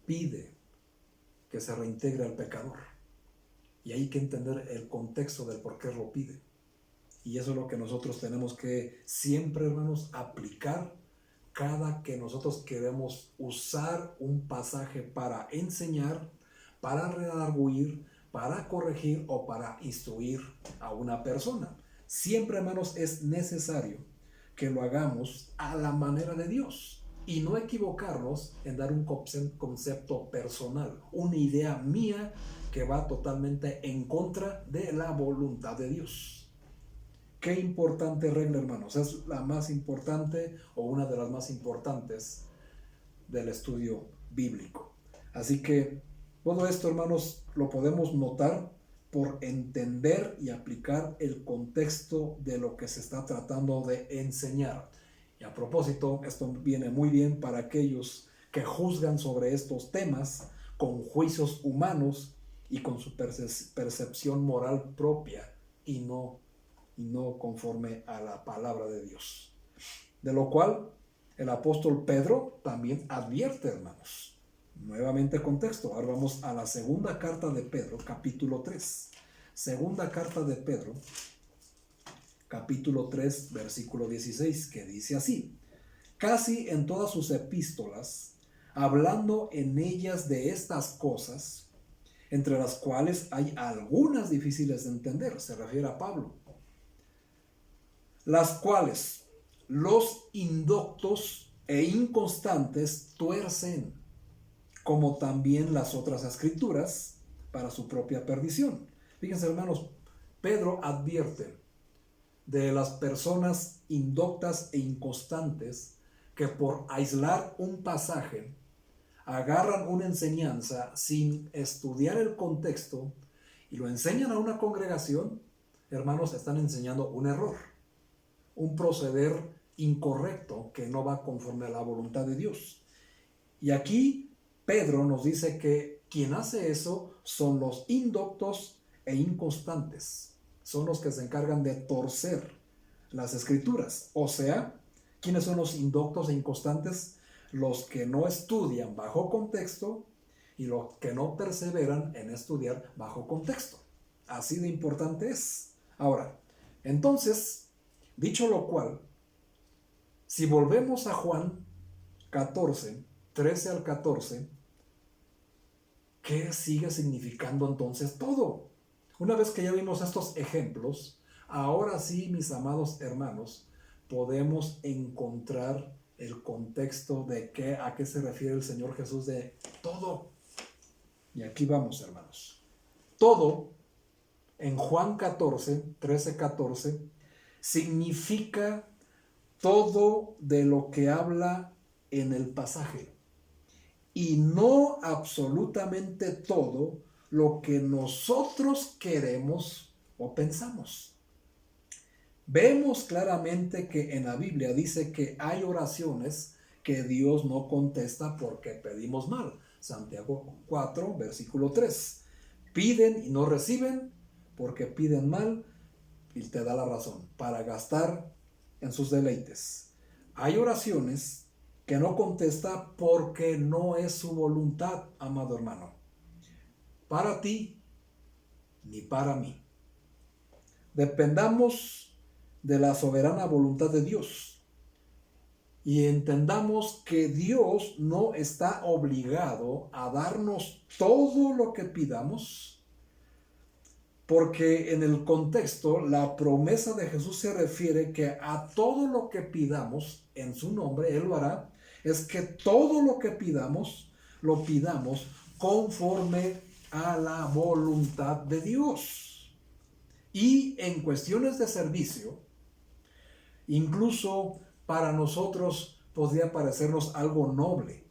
pide que se reintegre al pecador. Y hay que entender el contexto del por qué lo pide. Y eso es lo que nosotros tenemos que siempre, hermanos, aplicar cada que nosotros queremos usar un pasaje para enseñar, para redarguir, para corregir o para instruir a una persona. Siempre, hermanos, es necesario que lo hagamos a la manera de Dios y no equivocarnos en dar un concepto personal, una idea mía que va totalmente en contra de la voluntad de Dios. Qué importante regla, hermanos. Es la más importante o una de las más importantes del estudio bíblico. Así que Todo esto, hermanos, lo podemos notar por entender y aplicar el contexto de lo que se está tratando de enseñar. Y a propósito, esto viene muy bien para aquellos que juzgan sobre estos temas con juicios humanos y con su percepción moral propia y no conforme a la palabra de Dios. De lo cual el apóstol Pedro también advierte, hermanos. Nuevamente contexto. Ahora vamos a la segunda carta de Pedro, capítulo 3. Segunda carta de Pedro, capítulo 3, versículo 16, que dice así: casi en todas sus epístolas, hablando en ellas de estas cosas, entre las cuales hay algunas difíciles de entender, se refiere a Pablo, las cuales los indoctos e inconstantes tuercen, como también las otras escrituras, para su propia perdición. Fíjense, hermanos, Pedro advierte de las personas indoctas e inconstantes que por aislar un pasaje agarran una enseñanza sin estudiar el contexto y lo enseñan a una congregación. Hermanos, están enseñando un error, un proceder incorrecto que no va conforme a la voluntad de Dios. Y aquí Pedro nos dice que quien hace eso son los indoctos e inconstantes. Son los que se encargan de torcer las escrituras. O sea, ¿quiénes son los indoctos e inconstantes? Los que no estudian bajo contexto y los que no perseveran en estudiar bajo contexto. Así de importante es. Ahora, entonces, dicho lo cual, si volvemos a Juan 14, 13 al 14, ¿qué sigue significando entonces todo? Una vez que ya vimos estos ejemplos, ahora sí, mis amados hermanos, podemos encontrar el contexto de a qué se refiere el Señor Jesús de todo. Y aquí vamos, hermanos. Todo, en Juan 14, 13, 14, significa todo de lo que habla en el pasaje. Y no absolutamente todo lo que nosotros queremos o pensamos. Vemos claramente que en la Biblia dice que hay oraciones que Dios no contesta porque pedimos mal. Santiago 4, versículo 3. Piden y no reciben porque piden mal, y te da la razón, para gastar en sus deleites. Hay oraciones que no contesta porque no es su voluntad, amado hermano, para ti ni para mí. Dependamos de la soberana voluntad de Dios y entendamos que Dios no está obligado a darnos todo lo que pidamos, porque en el contexto la promesa de Jesús se refiere que a todo lo que pidamos en su nombre, Él lo hará. Es que todo lo que pidamos, lo pidamos conforme a la voluntad de Dios. Y en cuestiones de servicio, incluso para nosotros podría parecernos algo noble.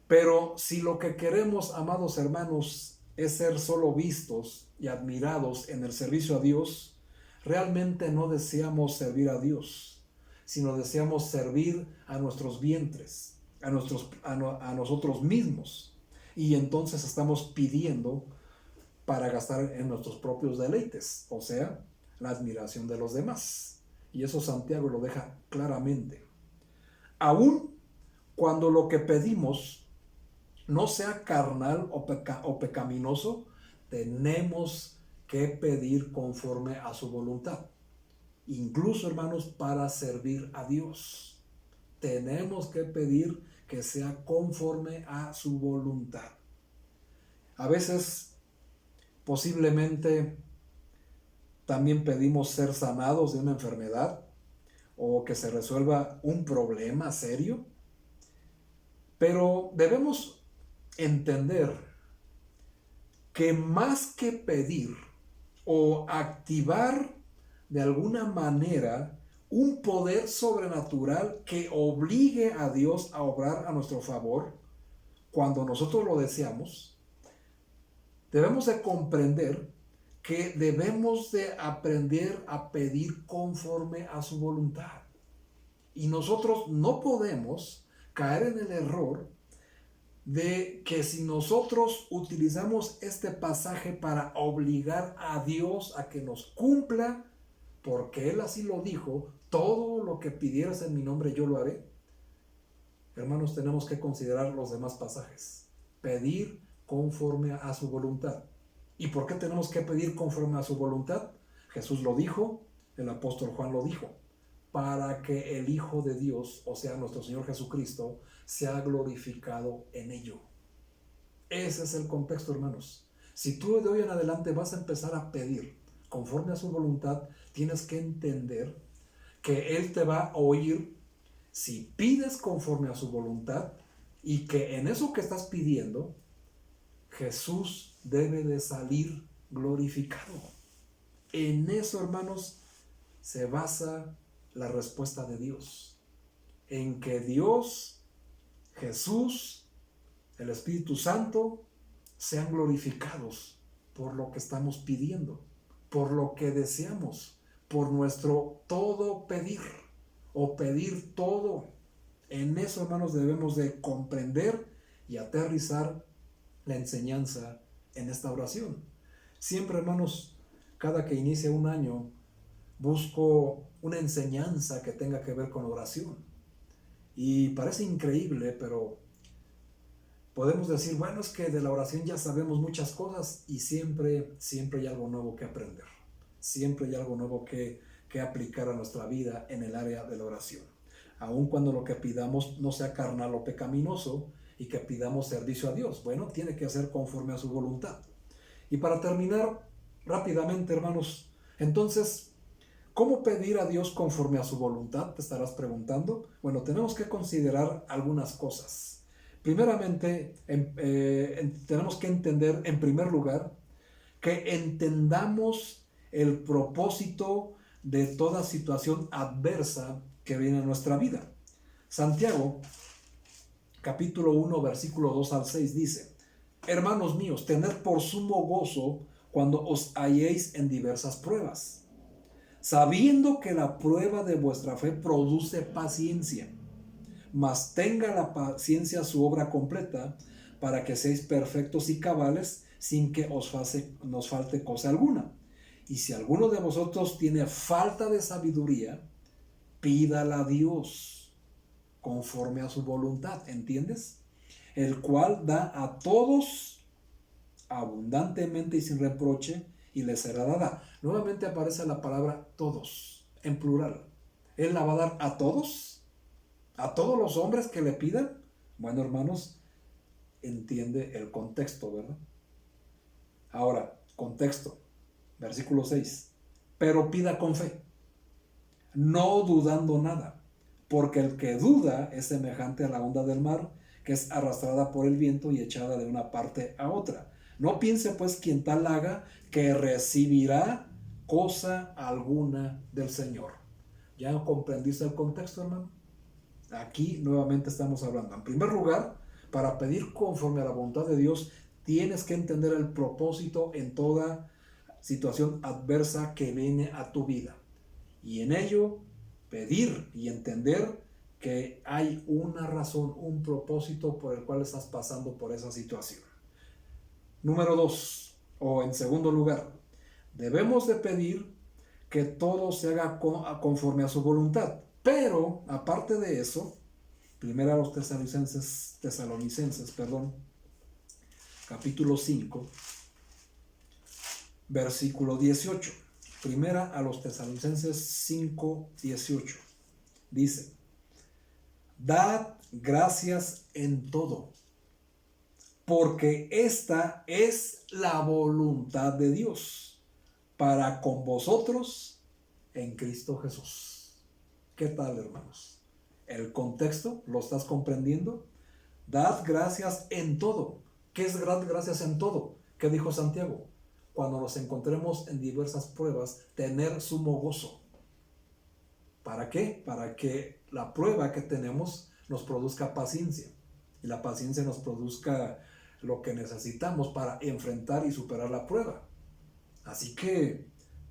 Pero si lo que queremos, amados hermanos, es ser solo vistos y admirados en el servicio a Dios, realmente no deseamos servir a Dios, sino deseamos servir a nuestros vientres, a nosotros mismos. Y entonces estamos pidiendo para gastar en nuestros propios deleites, o sea, la admiración de los demás. Y eso Santiago lo deja claramente. Aún cuando lo que pedimos no sea carnal o pecaminoso, tenemos que pedir conforme a su voluntad. Incluso, hermanos, para servir a Dios, tenemos que pedir que sea conforme a su voluntad. A veces, posiblemente, también pedimos ser sanados de una enfermedad o que se resuelva un problema serio, pero debemos entender que más que pedir o activar de alguna manera un poder sobrenatural que obligue a Dios a obrar a nuestro favor cuando nosotros lo deseamos, debemos de comprender que debemos de aprender a pedir conforme a su voluntad. Y nosotros no podemos caer en el error de que si nosotros utilizamos este pasaje para obligar a Dios a que nos cumpla, porque Él así lo dijo, todo lo que pidieras en mi nombre yo lo haré. Hermanos, tenemos que considerar los demás pasajes. Pedir conforme a su voluntad. ¿Y por qué tenemos que pedir conforme a su voluntad? Jesús lo dijo, el apóstol Juan lo dijo, para que el Hijo de Dios, o sea, nuestro Señor Jesucristo, sea glorificado en ello. Ese es el contexto, hermanos. Si tú de hoy en adelante vas a empezar a pedir conforme a su voluntad, tienes que entender que Él te va a oír si pides conforme a su voluntad, y que en eso que estás pidiendo, Jesús debe de salir glorificado. En eso, hermanos, se basa la respuesta de Dios. En que Dios, Jesús, el Espíritu Santo, sean glorificados por lo que estamos pidiendo, por lo que deseamos, por nuestro todo pedir o pedir todo. En eso, hermanos, debemos de comprender y aterrizar la enseñanza en esta oración. Siempre, hermanos, cada que inicie un año, busco una enseñanza que tenga que ver con oración. Y parece increíble, pero podemos decir, bueno, es que de la oración ya sabemos muchas cosas, y siempre hay algo nuevo que aprender. Siempre hay algo nuevo que aplicar a nuestra vida en el área de la oración. Aun cuando lo que pidamos no sea carnal o pecaminoso y que pidamos servicio a Dios, bueno, tiene que ser conforme a su voluntad. Y para terminar rápidamente, hermanos, entonces, ¿cómo pedir a Dios conforme a su voluntad? Te estarás preguntando. Bueno, tenemos que considerar algunas cosas. Primeramente, tenemos que entender, en primer lugar, que entendamos el propósito de toda situación adversa que viene a nuestra vida. Santiago, capítulo 1, versículo 2 al 6 dice: Hermanos míos, tened por sumo gozo cuando os halléis en diversas pruebas, sabiendo que la prueba de vuestra fe produce paciencia. Mas tenga la paciencia su obra completa, para que seáis perfectos y cabales, sin que nos falte cosa alguna. Y si alguno de vosotros tiene falta de sabiduría, pídala a Dios conforme a su voluntad, ¿entiendes? El cual da a todos abundantemente y sin reproche, y les será dada. Nuevamente aparece la palabra todos, en plural. Él la va a dar a todos los hombres que le pidan. Bueno, hermanos, entiende el contexto, ¿verdad? Ahora, contexto, versículo 6. Pero pida con fe, no dudando nada, porque el que duda es semejante a la onda del mar, que es arrastrada por el viento y echada de una parte a otra. No piense pues quien tal haga que recibirá cosa alguna del Señor. ¿Ya comprendiste el contexto, hermano? Aquí nuevamente estamos hablando. En primer lugar, para pedir conforme a la voluntad de Dios, tienes que entender el propósito en toda situación adversa que viene a tu vida. Y en ello, pedir y entender que hay una razón, un propósito por el cual estás pasando por esa situación. Número 2, o en segundo lugar, debemos de pedir que todo se haga conforme a su voluntad. Pero, aparte de eso, primero a los tesalonicenses, capítulo 5, versículo 18. Primera a los tesalonicenses 5, 18. Dice: Dad gracias en todo, porque esta es la voluntad de Dios para con vosotros en Cristo Jesús. ¿Qué tal, hermanos? ¿El contexto lo estás comprendiendo? Dad gracias en todo. ¿Qué es dar gracias en todo? ¿Qué dijo Santiago? Cuando nos encontremos en diversas pruebas, tener sumo gozo. ¿Para qué? Para que la prueba que tenemos nos produzca paciencia. Y la paciencia nos produzca lo que necesitamos para enfrentar y superar la prueba. Así que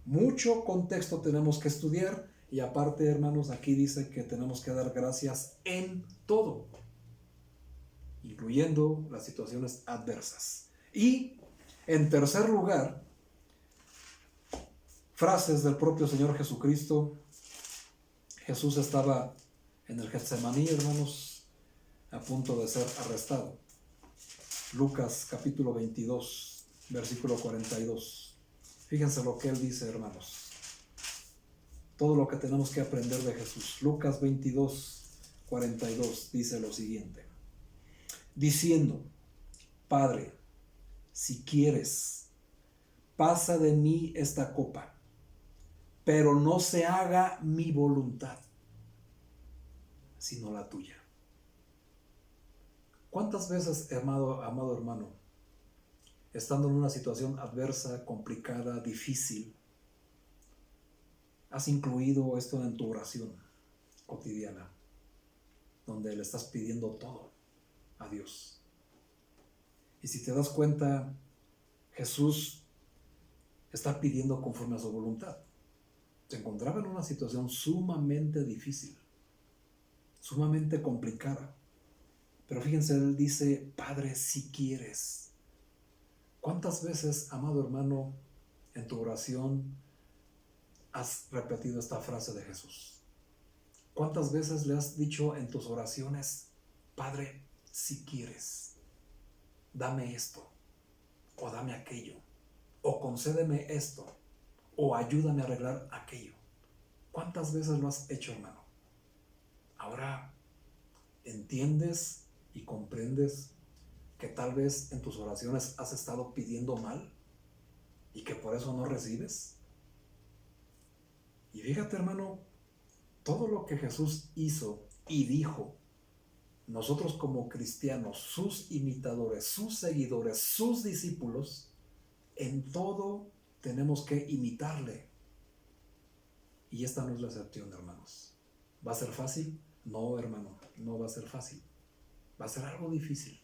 mucho contexto tenemos que estudiar, y aparte, hermanos, aquí dice que tenemos que dar gracias en todo, incluyendo las situaciones adversas. Y en tercer lugar, frases del propio Señor Jesucristo. Jesús estaba en el Getsemaní, hermanos, a punto de ser arrestado. Lucas capítulo 22, versículo 42. Fíjense lo que él dice, hermanos. Todo lo que tenemos que aprender de Jesús. Lucas 22, 42 dice lo siguiente. Diciendo, Padre, si quieres, pasa de mí esta copa, pero no se haga mi voluntad, sino la tuya. ¿Cuántas veces, amado hermano, estando en una situación adversa, complicada, difícil, has incluido esto en tu oración cotidiana, donde le estás pidiendo todo a Dios? Y si te das cuenta, Jesús está pidiendo conforme a su voluntad. Se encontraba en una situación sumamente difícil, sumamente complicada. Pero fíjense, él dice, Padre, si quieres. ¿Cuántas veces, amado hermano, en tu oración has repetido esta frase de Jesús? ¿Cuántas veces le has dicho en tus oraciones, Padre, si quieres, dame esto, o dame aquello, o concédeme esto, o ayúdame a arreglar aquello? ¿Cuántas veces lo has hecho, hermano? Ahora, ¿entiendes y comprendes que tal vez en tus oraciones has estado pidiendo mal y que por eso no recibes? Y fíjate, hermano, todo lo que Jesús hizo y dijo, nosotros como cristianos, sus imitadores, sus seguidores, sus discípulos, en todo tenemos que imitarle. Y esta no es la excepción, hermanos. ¿Va a ser fácil? No, hermano, no va a ser fácil. Va a ser algo difícil.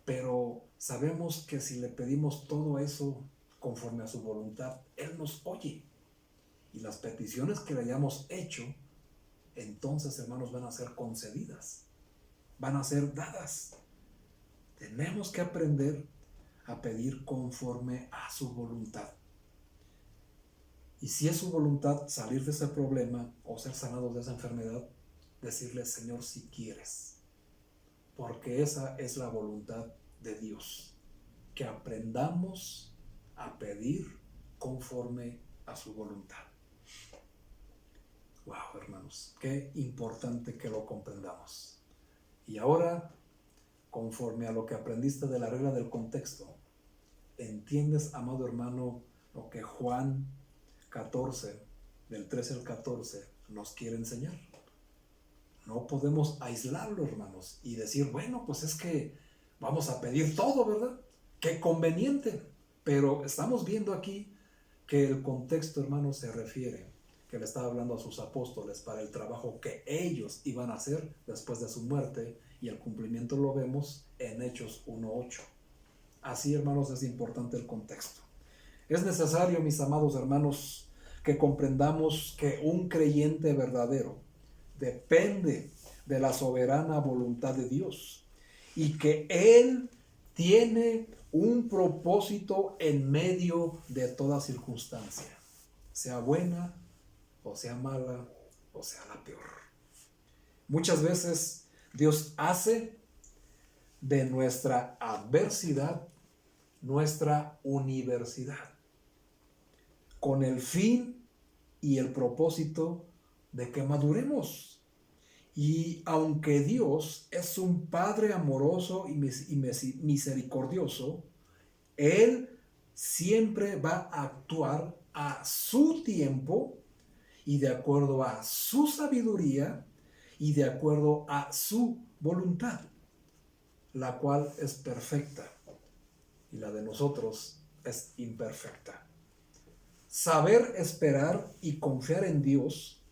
Pero sabemos que si le pedimos todo eso conforme a su voluntad, Él nos oye. Y las peticiones que le hayamos hecho, entonces, hermanos, van a ser concedidas, van a ser dadas. Tenemos que aprender a pedir conforme a su voluntad. Y si es su voluntad salir de ese problema o ser sanados de esa enfermedad, decirle, Señor, si quieres. Porque esa es la voluntad de Dios. Que aprendamos a pedir conforme a su voluntad. Wow, hermanos, qué importante que lo comprendamos. Y ahora, conforme a lo que aprendiste de la regla del contexto, ¿entiendes, amado hermano, lo que Juan 14, del 13 al 14, nos quiere enseñar? No podemos aislarlo, hermanos, y decir, bueno, pues es que vamos a pedir todo, ¿verdad? Qué conveniente. Pero estamos viendo aquí que el contexto, hermanos, se refiere que le estaba hablando a sus apóstoles para el trabajo que ellos iban a hacer después de su muerte, y el cumplimiento lo vemos en Hechos 1:8. Así, hermanos, es importante el contexto. Es necesario, mis amados hermanos, que comprendamos que un creyente verdadero depende de la soberana voluntad de Dios y que Él tiene un propósito en medio de toda circunstancia, sea buena o sea mala o sea la peor. Muchas veces Dios hace de nuestra adversidad nuestra universidad, con el fin y el propósito de que maduremos. Y aunque Dios es un Padre amoroso y misericordioso, Él siempre va a actuar a su tiempo y de acuerdo a su sabiduría y de acuerdo a su voluntad, la cual es perfecta y la de nosotros es imperfecta. Saber esperar y confiar en Dios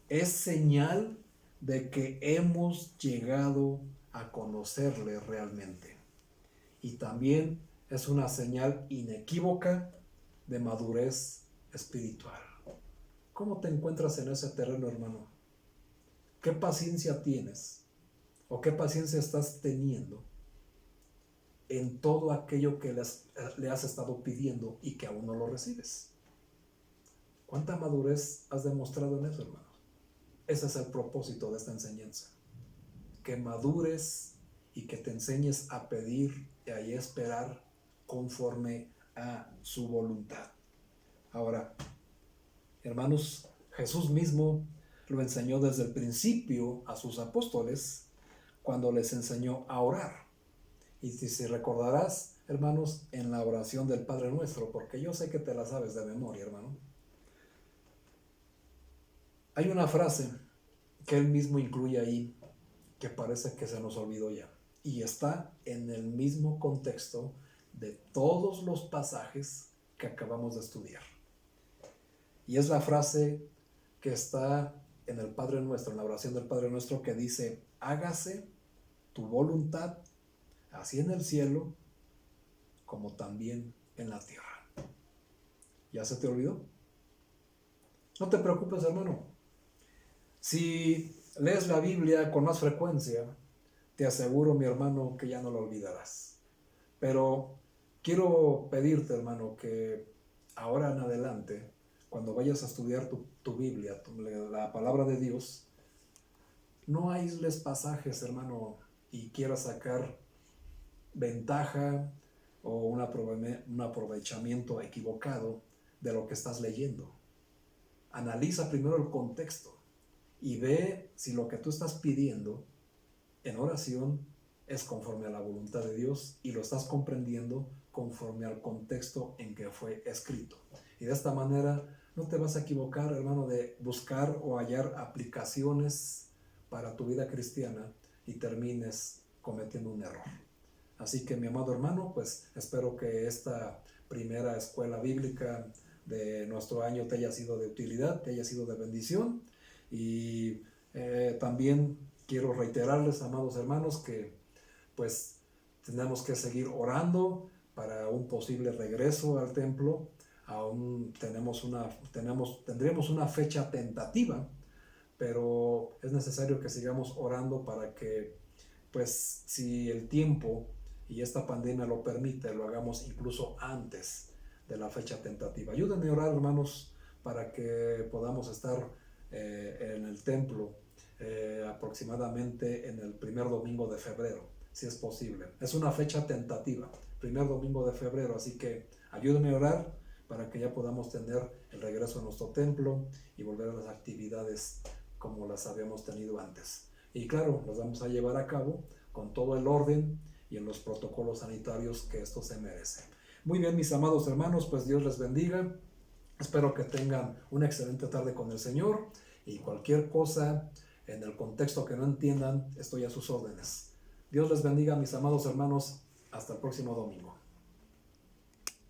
es señal de que hemos llegado a conocerle realmente. y también es una señal inequívoca de madurez espiritual. ¿Cómo te encuentras en ese terreno, hermano? ¿Qué paciencia tienes? ¿O qué paciencia estás teniendo en todo aquello que le has estado pidiendo y que aún no lo recibes? ¿Cuánta madurez has demostrado en eso, hermano? Ese es el propósito de esta enseñanza. Que madures y que te enseñes a pedir y a esperar conforme a su voluntad. Ahora, hermanos, Jesús mismo lo enseñó desde el principio a sus apóstoles cuando les enseñó a orar. Y si recordarás, hermanos, en la oración del Padre Nuestro, porque yo sé que te la sabes de memoria, hermano, hay una frase que él mismo incluye ahí que parece que se nos olvidó ya, y está en el mismo contexto de todos los pasajes que acabamos de estudiar. Y es la frase que está en el Padre Nuestro, en la oración del Padre Nuestro, que dice: hágase tu voluntad, así en el cielo como también en la tierra. ¿Ya se te olvidó? No te preocupes, hermano. Si lees la Biblia con más frecuencia, te aseguro, mi hermano, que ya no lo olvidarás. Pero quiero pedirte, hermano, que ahora en adelante, cuando vayas a estudiar tu Biblia, la palabra de Dios, no aísles pasajes, hermano, y quieras sacar ventaja o un aprovechamiento equivocado de lo que estás leyendo. Analiza primero el contexto y ve si lo que tú estás pidiendo en oración es conforme a la voluntad de Dios y lo estás comprendiendo conforme al contexto en que fue escrito. Y de esta manera no te vas a equivocar, hermano, de buscar o hallar aplicaciones para tu vida cristiana y termines cometiendo un error. Así que, mi amado hermano, pues espero que esta primera escuela bíblica de nuestro año te haya sido de utilidad, te haya sido de bendición. Y también quiero reiterarles, amados hermanos, que pues tenemos que seguir orando para un posible regreso al templo. Aún tendremos una fecha tentativa, pero es necesario que sigamos orando para que, pues, si el tiempo y esta pandemia lo permite, lo hagamos incluso antes de la fecha tentativa. Ayúdenme a orar, hermanos, para que podamos estar en el templo aproximadamente en el primer domingo de febrero, si es posible. Es una fecha tentativa, primer domingo de febrero, así que ayúdenme a orar para que ya podamos tener el regreso a nuestro templo y volver a las actividades como las habíamos tenido antes. Y claro, las vamos a llevar a cabo con todo el orden y en los protocolos sanitarios que esto se merece. Muy bien, mis amados hermanos, pues Dios les bendiga. Espero que tengan una excelente tarde con el Señor, y cualquier cosa en el contexto que no entiendan, estoy a sus órdenes. Dios les bendiga, mis amados hermanos. Hasta el próximo domingo.